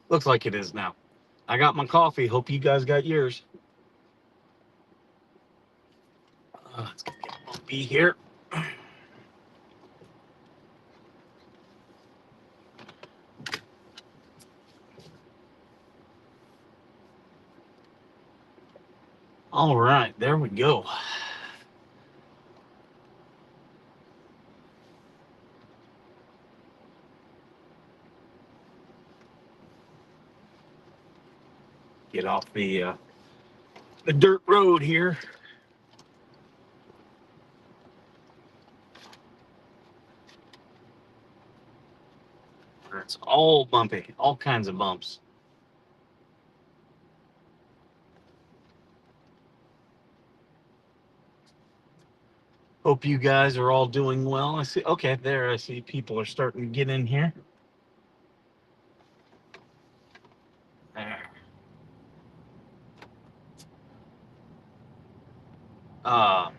Looks like it is now. I got my coffee. Hope you guys got yours. Let's get bumpy here. All right, there we go. Get off the dirt road here. It's all bumpy, all kinds of bumps. Hope you guys are all doing well. I see. Okay, there. I see people are starting to get in here. There. Uh,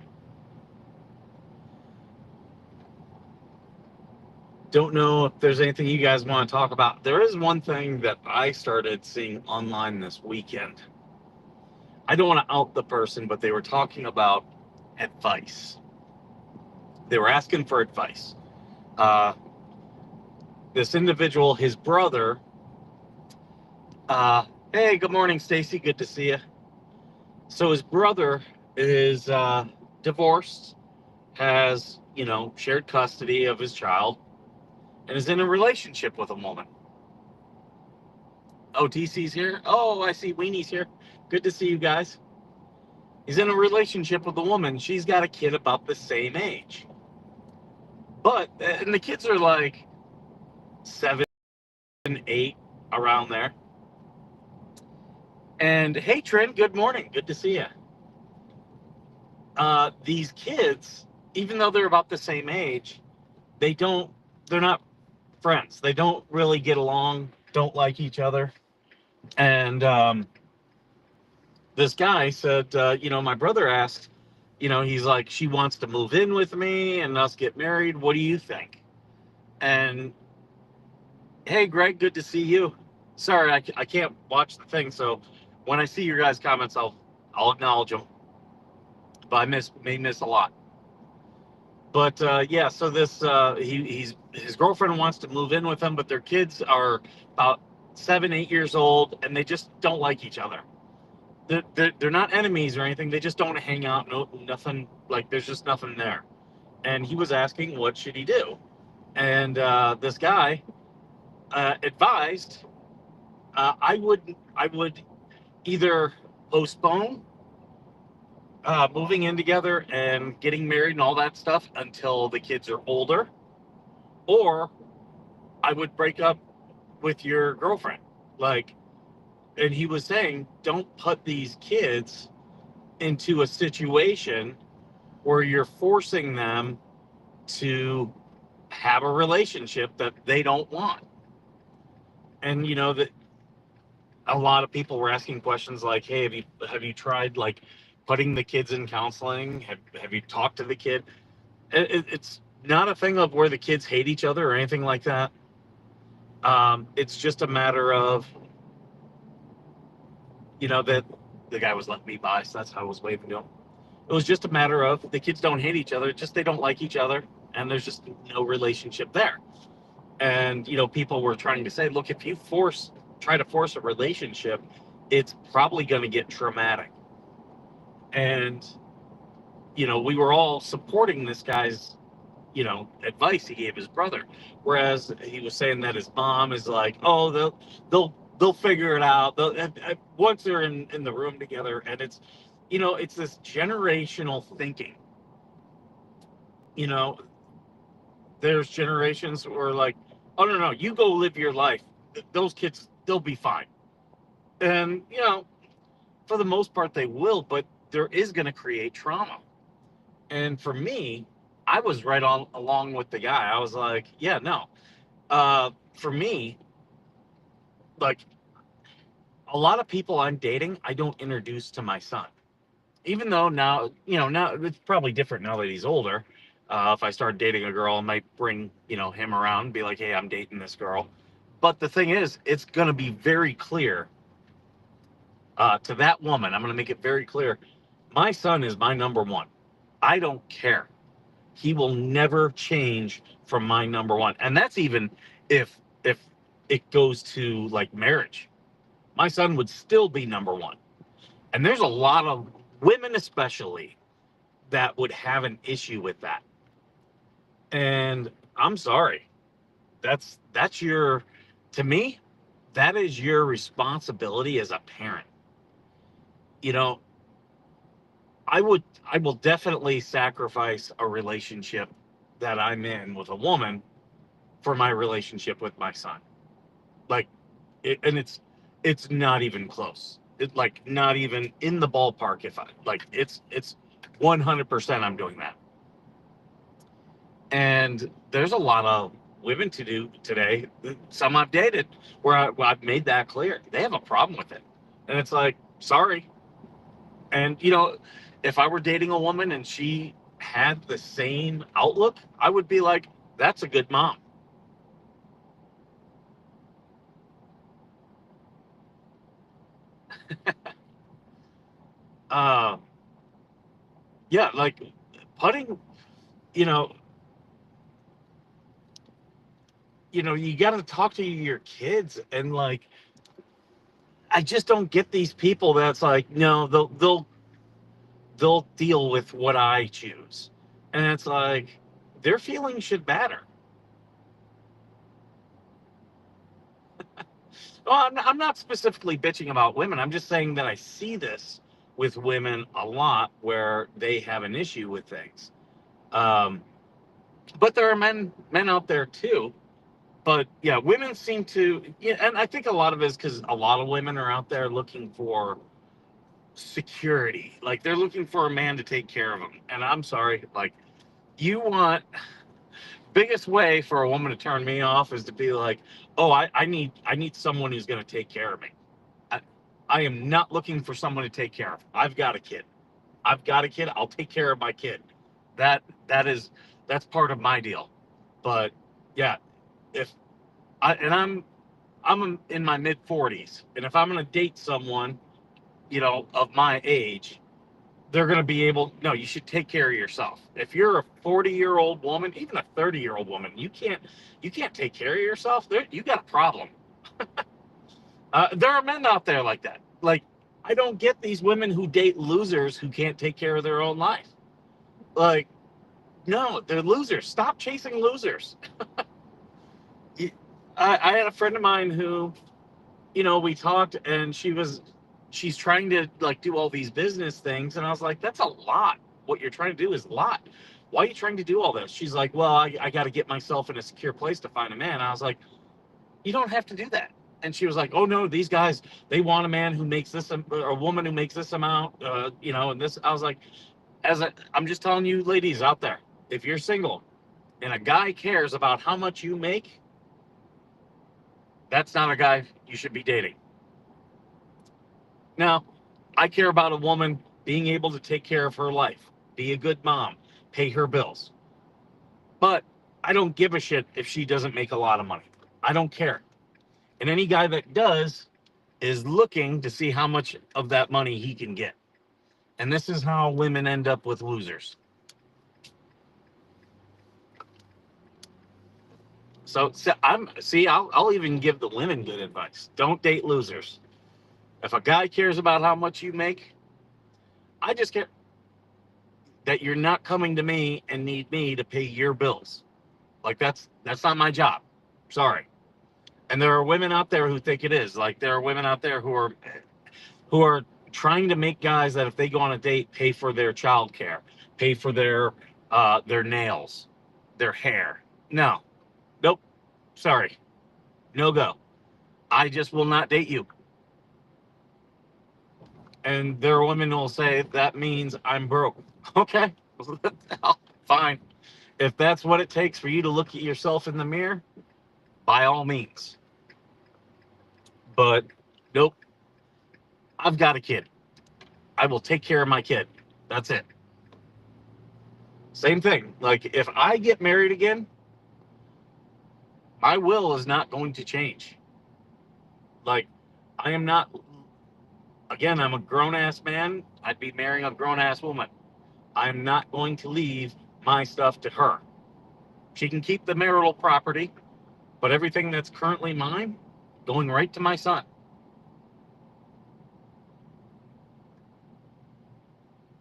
don't know if there's anything you guys want to talk about. There is one thing that I started seeing online this weekend. I don't want to out the person, but they were talking about advice. They were asking for advice. Uh, this individual, his brother, hey, good morning, Stacy. Good to see you. So his brother is divorced, has, shared custody of his child, and is in a relationship with a woman. Oh, TC's here. Oh, I see Weenie's here. Good to see you guys. He's in a relationship with a woman. She's got a kid about the same age. And the kids are like 7, 8, around there. And hey, Trent, good morning. Good to see you. These kids, even though they're about the same age, they're not friends. They don't really get along, don't like each other. And this guy said, my brother asked, he's like, she wants to move in with me and us get married. What do you think? And hey, Greg, good to see you. Sorry, I can't watch the thing. So when I see your guys' comments, I'll acknowledge them. But may miss a lot. But yeah, so this he's his girlfriend wants to move in with him, but their kids are about 7, 8 years old, and they just don't like each other. They're not enemies or anything. They just don't hang out. No, nothing. Like there's just nothing there. And he was asking, what should he do? And this guy advised, I would either postpone moving in together and getting married and all that stuff until the kids are older, or I would break up with your girlfriend. Like, and he was saying, don't put these kids into a situation where you're forcing them to have a relationship that they don't want. And that a lot of people were asking questions like, hey, have you tried like putting the kids in counseling? Have you talked to the kid? It's not a thing of where the kids hate each other or anything like that. It's just a matter of, that the guy was letting me by, so that's how I was waving to him. It was just a matter of the kids don't hate each other, just they don't like each other, and there's just no relationship there. And people were trying to say, look, if you try to force a relationship, it's probably going to get traumatic. And we were all supporting this guy's advice he gave his brother, whereas he was saying that his mom is like, oh, they'll figure it out, once they're in the room together. And it's this generational thinking. you know there's generations where like, oh, no, you go live your life, those kids, they'll be fine. And for the most part they will, but there is going to create trauma. And for me, I was right on along with the guy. I was like, yeah, no. For me, like, a lot of people I'm dating, I don't introduce to my son. Even though now, now it's probably different now that he's older. If I start dating a girl, I might bring, him around and be like, hey, I'm dating this girl. But the thing is, it's going to be very clear to that woman. I'm going to make it very clear. My son is my number one. I don't care. He will never change from my number one. And that's even if it goes to like marriage. My son would still be number one. And there's a lot of women, especially, that would have an issue with that. And I'm sorry. That's your, to me, that is your responsibility as a parent. You know, I will definitely sacrifice a relationship that I'm in with a woman for my relationship with my son. Like, and it's not even close. It like not even in the ballpark. If I like, it's 100% I'm doing that. And there's a lot of women to do today. Some I've dated where I've made that clear. They have a problem with it, and it's like, sorry. And if I were dating a woman and she had the same outlook, I would be like, that's a good mom. Uh, yeah, like putting, you know, you got to talk to your kids, and like, I just don't get these people that's like, no, they'll deal with what I choose, and it's like their feelings should matter. Well, I'm not specifically bitching about women. I'm just saying that I see this with women a lot where they have an issue with things. Um, but there are men out there too. But yeah, women seem to, yeah, and I think a lot of it is because a lot of women are out there looking for security. Like they're looking for a man to take care of them. And I'm sorry, like you want biggest way for a woman to turn me off is to be like, oh, I need someone who's going to take care of me. I, I am not looking for someone to take care of. I've got a kid. I've got a kid. I'll take care of my kid. That that is that's part of my deal. But yeah, if I'm in my mid 40s, and if I'm going to date someone, of my age, they're going to be able. No, you should take care of yourself. If you're a 40-year-old woman, even a 30-year-old woman, you can't take care of yourself. You got a problem. There are men out there like that. Like, I don't get these women who date losers who can't take care of their own life. Like, no, they're losers. Stop chasing losers. I had a friend of mine who, we talked, and she's trying to like do all these business things, and I was like, that's a lot. What you're trying to do is a lot. Why are you trying to do all this? She's like, well, I got to get myself in a secure place to find a man. I was like, you don't have to do that. And she was like, oh no, these guys, they want a man who makes this, or a woman who makes this amount, and this. I was like, I'm just telling you, ladies out there, if you're single and a guy cares about how much you make, that's not a guy you should be dating. Now, I care about a woman being able to take care of her life, be a good mom, pay her bills. But I don't give a shit if she doesn't make a lot of money. I don't care. And any guy that does is looking to see how much of that money he can get. And this is how women end up with losers. So I'll even give the women good advice. Don't date losers. If a guy cares about how much you make, I just care that you're not coming to me and need me to pay your bills. Like that's not my job. Sorry. And there are women out there who think it is. Like there are women out there who are trying to make guys that if they go on a date pay for their child care, pay for their nails, their hair. No. Nope. Sorry. No go. I just will not date you. And there are women who will say that means I'm broke. Okay. Fine. If that's what it takes for you to look at yourself in the mirror, by all means. But nope. I've got a kid. I will take care of my kid. That's it. Same thing. Like if I get married again, my will is not going to change. Like, I am not, again, I'm a grown ass man. I'd be marrying a grown ass woman. I'm not going to leave my stuff to her. She can keep the marital property, but everything that's currently mine going right to my son.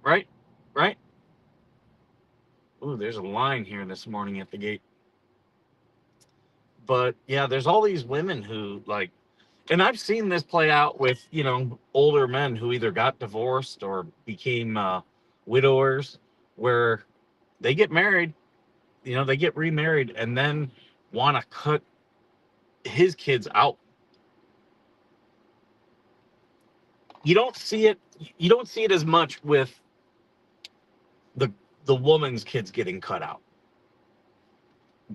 Right? Right? Ooh, there's a line here this morning at the gate. But yeah, there's all these women who like, and I've seen this play out with, older men who either got divorced or became widowers, where they get married, they get remarried and then want to cut his kids out. You don't see it. You don't see it as much with the the woman's kids getting cut out.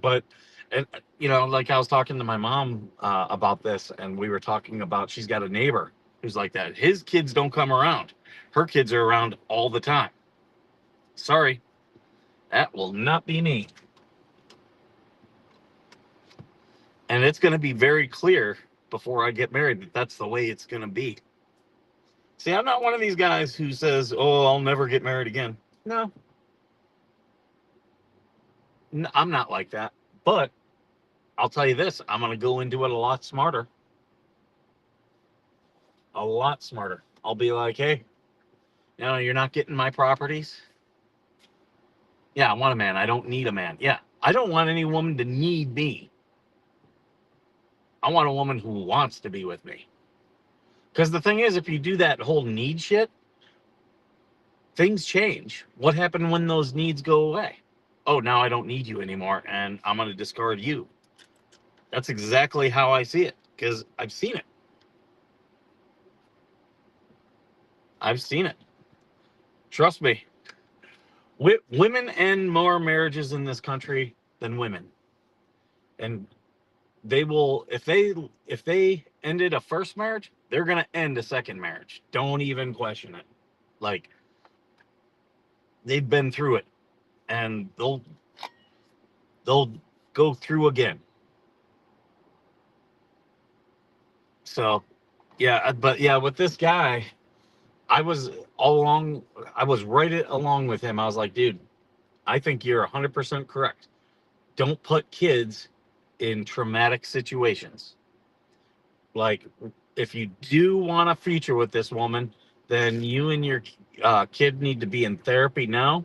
But, and like I was talking to my mom about this, and we were talking about, she's got a neighbor who's like that. His kids don't come around. Her kids are around all the time. Sorry, that will not be me. And it's going to be very clear before I get married that that's the way it's going to be. See, I'm not one of these guys who says, "Oh, I'll never get married again." No, I'm not like that. But I'll tell you this: I'm going to go into it a lot smarter. A lot smarter. I'll be like, "Hey, you're not getting my properties. Yeah, I want a man. I don't need a man. Yeah, I don't want any woman to need me. I want a woman who wants to be with me." Because the thing is, if you do that whole need shit, things change. What happened when those needs go away? Oh, now I don't need you anymore, and I'm going to discard you. That's exactly how I see it, because I've seen it. I've seen it. Trust me. Women end more marriages in this country than women, and they will, if they ended a first marriage, they're going to end a second marriage. Don't even question it. Like, they've been through it, and they'll go through again. So, yeah, but yeah, with this guy, I was all along, I was right along with him. I was like, dude, I think you're 100% correct. Don't put kids in traumatic situations. Like, if you do want a future with this woman, then you and your kid need to be in therapy now,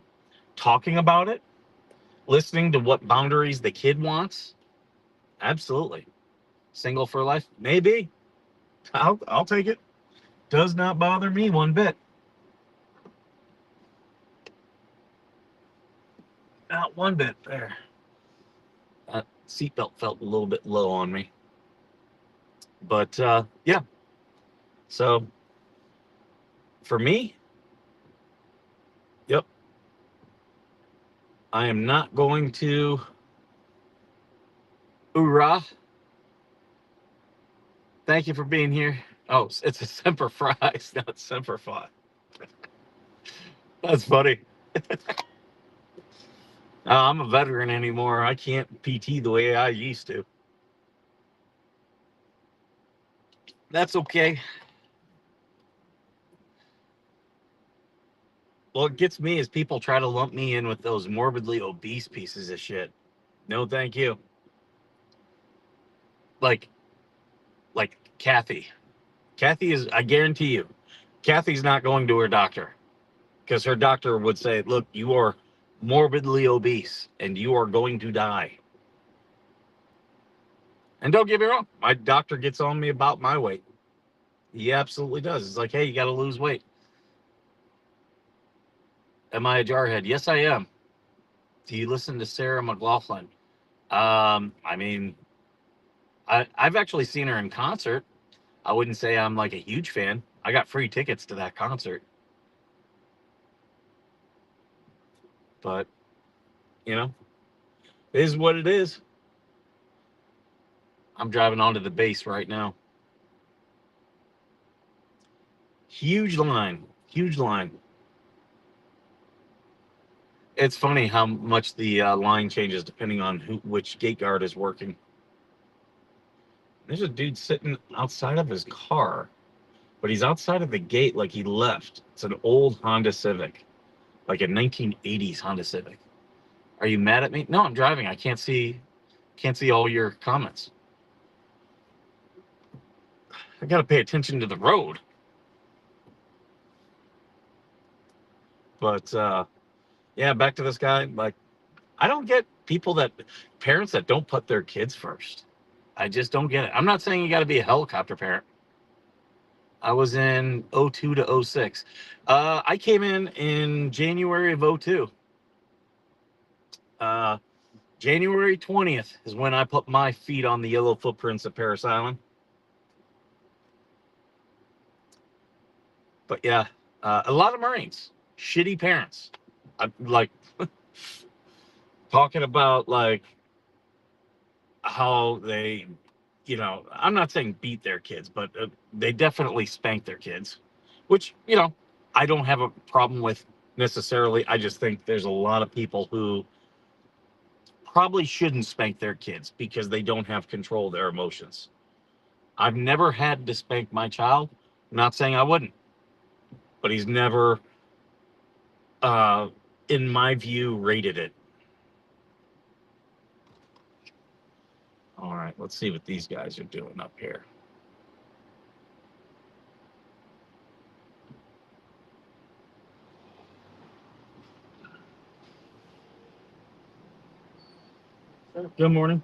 talking about it, listening to what boundaries the kid wants. Absolutely. Single for life? Maybe. I'll take it. Does not bother me one bit. Not one bit. There. That seatbelt felt a little bit low on me. But yeah. So for me, yep. I am not going to hoorah. Thank you for being here. Oh, it's a Semper Fries, not Semper Fi. That's funny. I'm a veteran anymore. I can't PT the way I used to. That's okay. What gets me is people try to lump me in with those morbidly obese pieces of shit. No, thank you. Like, like Kathy. Kathy is, I guarantee you, Kathy's not going to her doctor, because her doctor would say, look, you are morbidly obese and you are going to die. And don't get me wrong, my doctor gets on me about my weight. He absolutely does. It's like, hey, you got to lose weight. Am I a jarhead? Yes, I am. Do you listen to Sarah McLachlan? I mean, I've actually seen her in concert. I wouldn't say I'm like a huge fan. I got free tickets to that concert. But, you know, it is what it is. I'm driving onto the base right now. Huge line. Huge line. It's funny how much the line changes depending on which gate guard is working. There's a dude sitting outside of his car, but he's outside of the gate like he left. It's an old Honda Civic, like a 1980s Honda Civic. Are you mad at me? No, I'm driving. I can't see all your comments. I got to pay attention to the road. But yeah, back to this guy. Like, I don't get parents that don't put their kids first. I just don't get it. I'm not saying you got to be a helicopter parent. I was in '02 to '06. I came in January of '02. January 20th is when I put my feet on the yellow footprints of Paris Island. But yeah, a lot of Marines, shitty parents. I'm like talking about like how they, I'm not saying beat their kids, but they definitely spank their kids, which, I don't have a problem with necessarily. I just think there's a lot of people who probably shouldn't spank their kids because they don't have control of their emotions. I've never had to spank my child. I'm not saying I wouldn't, but he's never, in my view, rated it. All right, let's see what these guys are doing up here. Good morning.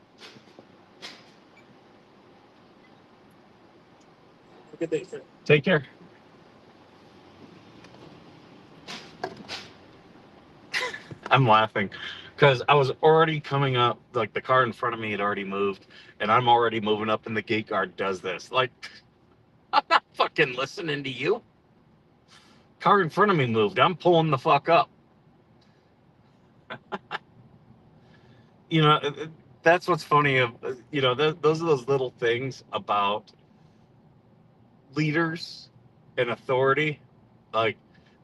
Good day, sir. Take care. I'm laughing because I was already coming up, like the car in front of me had already moved, and I'm already moving up, and the gate guard does this. Like, I'm not fucking listening to you. Car in front of me moved. I'm pulling the fuck up. That's what's funny those are those little things about leaders and authority. Like,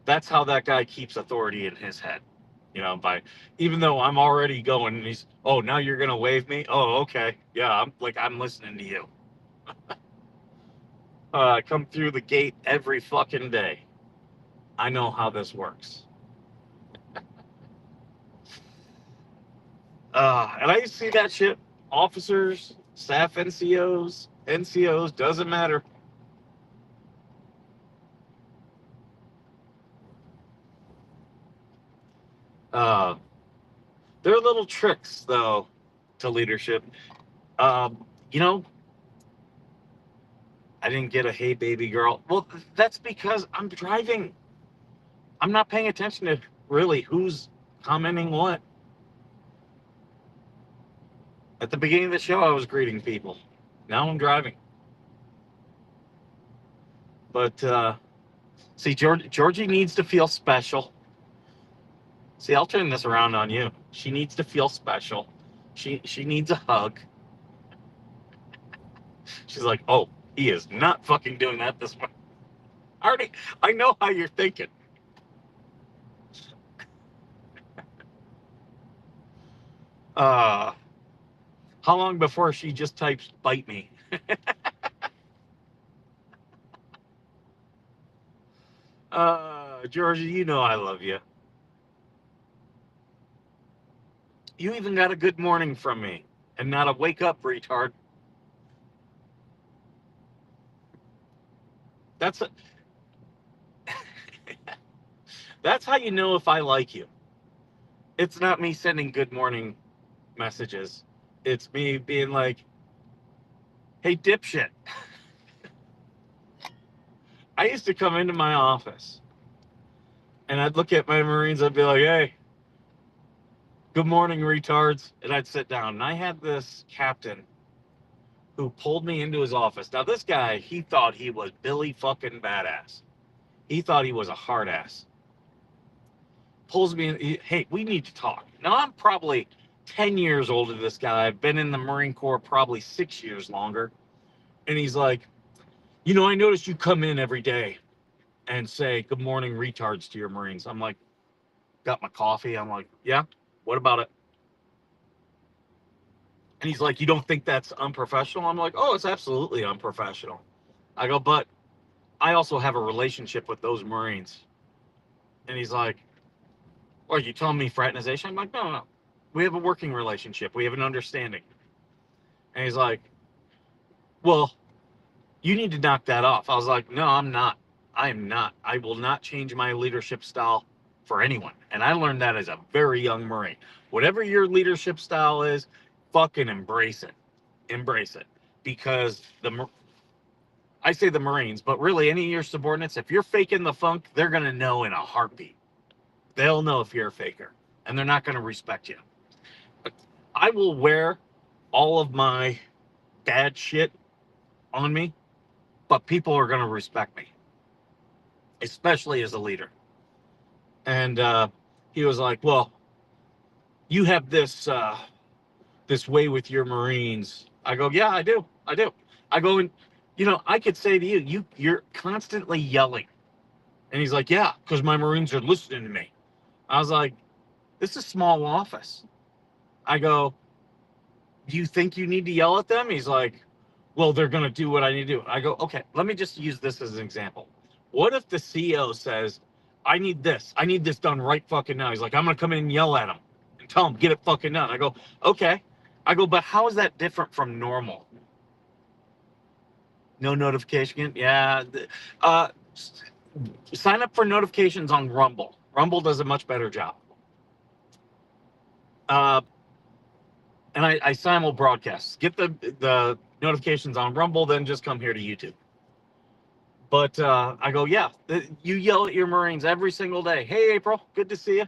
that's how that guy keeps authority in his head. By even though I'm already going, and he's, oh, now you're gonna wave me. Oh, okay, yeah, I'm listening to you. I come through the gate every fucking day. I know how this works. And I used to see that shit. Officers, staff, NCOs, doesn't matter. There are little tricks, though, to leadership. Um, you know, I didn't get a hey baby girl. Well, that's because I'm driving. I'm not paying attention to really who's commenting what. At the beginning of the show, I was greeting people. Now I'm driving. But see, Georgie needs to feel special. See, I'll turn this around on you. She needs to feel special. She needs a hug. She's like, oh, he is not fucking doing that this way. I know how you're thinking. How long before she just types bite me? Georgia, you know I love you. You even got a good morning from me and not a wake up, retard. That's that's how you know if I like you. It's not me sending good morning messages. It's me being like, hey, dipshit. I used to come into my office and I'd look at my Marines. I'd be like, hey, good morning, retards. And I'd sit down. And I had this captain who pulled me into his office. Now, this guy, he thought he was Billy fucking badass. He thought he was a hard ass. Pulls me in. Hey, we need to talk. Now, I'm probably 10 years older than this guy. I've been in the Marine Corps probably 6 years longer. And he's like, I noticed you come in every day and say, good morning, retards to your Marines. I'm like, got my coffee. I'm like, yeah, what about it? And he's like, you don't think that's unprofessional? I'm like, oh, it's absolutely unprofessional. I go, but I also have a relationship with those Marines. And he's like, are you telling me fraternization? I'm like, no. We have a working relationship. We have an understanding. And he's like, well, you need to knock that off. I was like, no, I'm not. I am not. I will not change my leadership style for anyone. And I learned that as a very young Marine. Whatever your leadership style is, fucking embrace it. Embrace it. Because I say the Marines, but really any of your subordinates, if you're faking the funk, they're going to know in a heartbeat. They'll know if you're a faker, and they're not going to respect you. But I will wear all of my bad shit on me, but people are going to respect me, especially as a leader. And he was like, well, you have this this way with your Marines. I go, yeah, I do. I go, and I could say to you, you're constantly yelling. And he's like, yeah, because my Marines are listening to me. I was like, this is a small office. I go, do you think you need to yell at them? He's like, well, they're going to do what I need to do. I go, okay, let me just use this as an example. What if the CEO says, I need this done right fucking now? He's like, I'm going to come in and yell at him and tell him, get it fucking done. I go, okay. I go, but how is that different from normal? No notification? Yeah. Sign up for notifications on Rumble. Rumble does a much better job. And I simul broadcast. Get the notifications on Rumble, then just come here to YouTube. But I go, yeah, you yell at your Marines every single day. Hey, April, good to see you.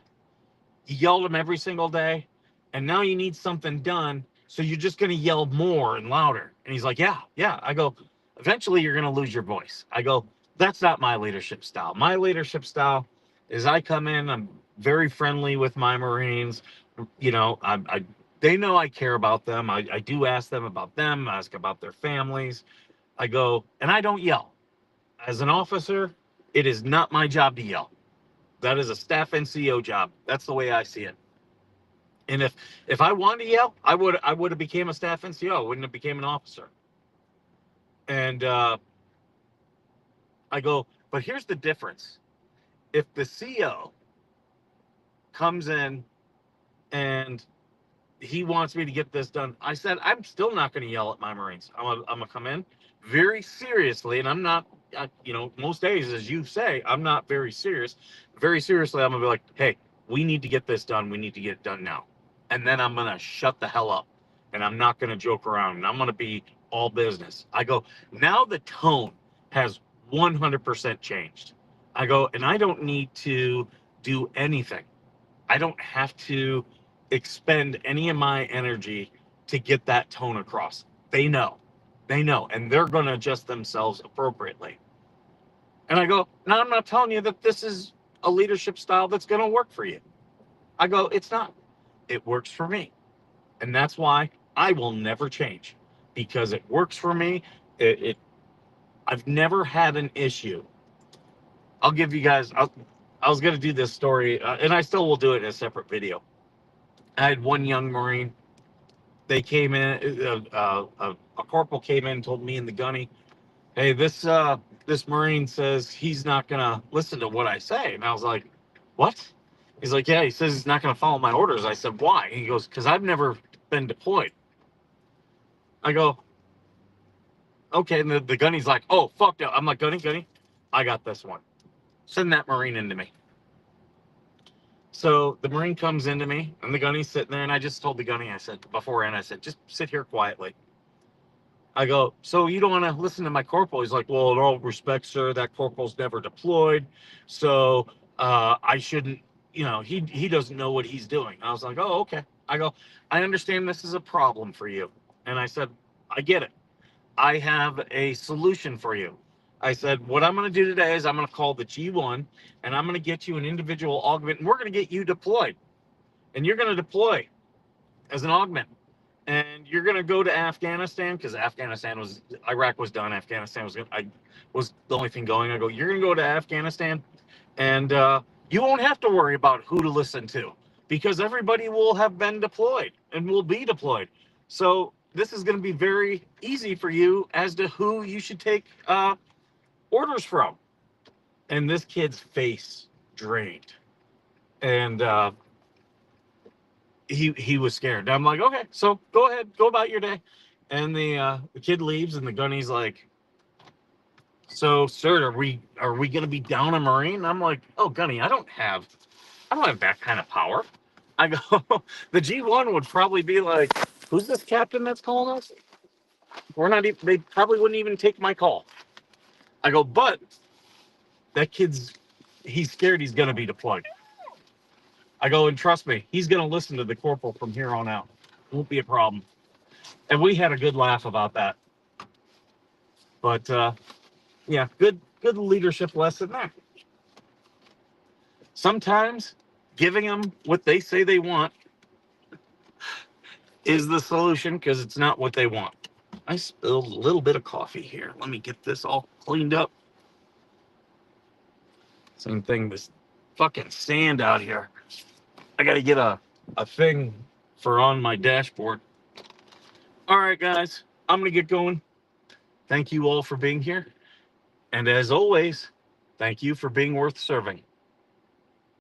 You yell at them every single day, and now you need something done, so you're just going to yell more and louder. And he's like, yeah. I go, eventually you're going to lose your voice. I go, that's not my leadership style. My leadership style is I come in, I'm very friendly with my Marines. They know I care about them. I do ask them about them, ask about their families. I go, and I don't yell. As an officer, it is not my job to yell. That is a staff NCO job. That's the way I see it. And if I wanted to yell, I would have became a staff NCO. I wouldn't have became an officer. And I go, but here's the difference. If the CO comes in and he wants me to get this done, I said, I'm still not going to yell at my Marines. I'm going to come in very seriously, and I'm not, most days, as you say, I'm not very serious. Very seriously, I'm going to be like, hey, we need to get this done. We need to get it done now. And then I'm going to shut the hell up, and I'm not going to joke around, and I'm going to be all business. I go, now the tone has 100% changed. I go, and I don't need to do anything. I don't have to expend any of my energy to get that tone across. They know, and they're going to adjust themselves appropriately. And I go, now I'm not telling you that this is a leadership style that's going to work for you. I go, it's not. It works for me. And that's why I will never change, because it works for me. I've never had an issue. I'll give you guys, I was going to do this story, and I still will do it in a separate video. I had one young Marine. They came in, a corporal came in and told me and the gunny, hey, this Marine says he's not going to listen to what I say. And I was like, what? He's like, yeah, he says he's not going to follow my orders. I said, why? And he goes, because I've never been deployed. I go, okay. And the gunny's like, oh, fuck no. I'm like, gunny, I got this one. Send that Marine into me. So the Marine comes into me, and the gunny's sitting there, and I just told the gunny, I said, beforehand, I said, just sit here quietly. I go, so you don't want to listen to my corporal? He's like, well, in all respect, sir, that corporal's never deployed, so I shouldn't, he doesn't know what he's doing. I was like, oh, okay. I go, I understand this is a problem for you. And I said, I get it. I have a solution for you. I said, what I'm going to do today is I'm going to call the G1, and I'm going to get you an individual augment, and we're going to get you deployed. And you're going to deploy as an augment. And you're going to go to Afghanistan, because Iraq was done. Afghanistan was the only thing going. I go, you're going to go to Afghanistan, and you won't have to worry about who to listen to, because everybody will have been deployed and will be deployed. So this is going to be very easy for you as to who you should take orders from. And this kid's face drained, and he was scared. I'm like, okay, so go ahead, go about your day. And the kid leaves, and the gunny's like, so sir, are we gonna be down a Marine? I'm like, oh gunny, I don't have that kind of power. I go, the G1 would probably be like, who's this captain that's calling us? We're not even, they probably wouldn't even take my call. I go, but that he's scared he's gonna be deployed. I go, and trust me, he's gonna listen to the corporal from here on out. Won't be a problem. And we had a good laugh about that. But yeah, good leadership lesson there. Sometimes giving them what they say they want is the solution because it's not what they want. I spilled a little bit of coffee here. Let me get this all cleaned up. Same thing, this fucking sand out here. I got to get a thing for on my dashboard. All right, guys, I'm going to get going. Thank you all for being here. And as always, thank you for being worth serving.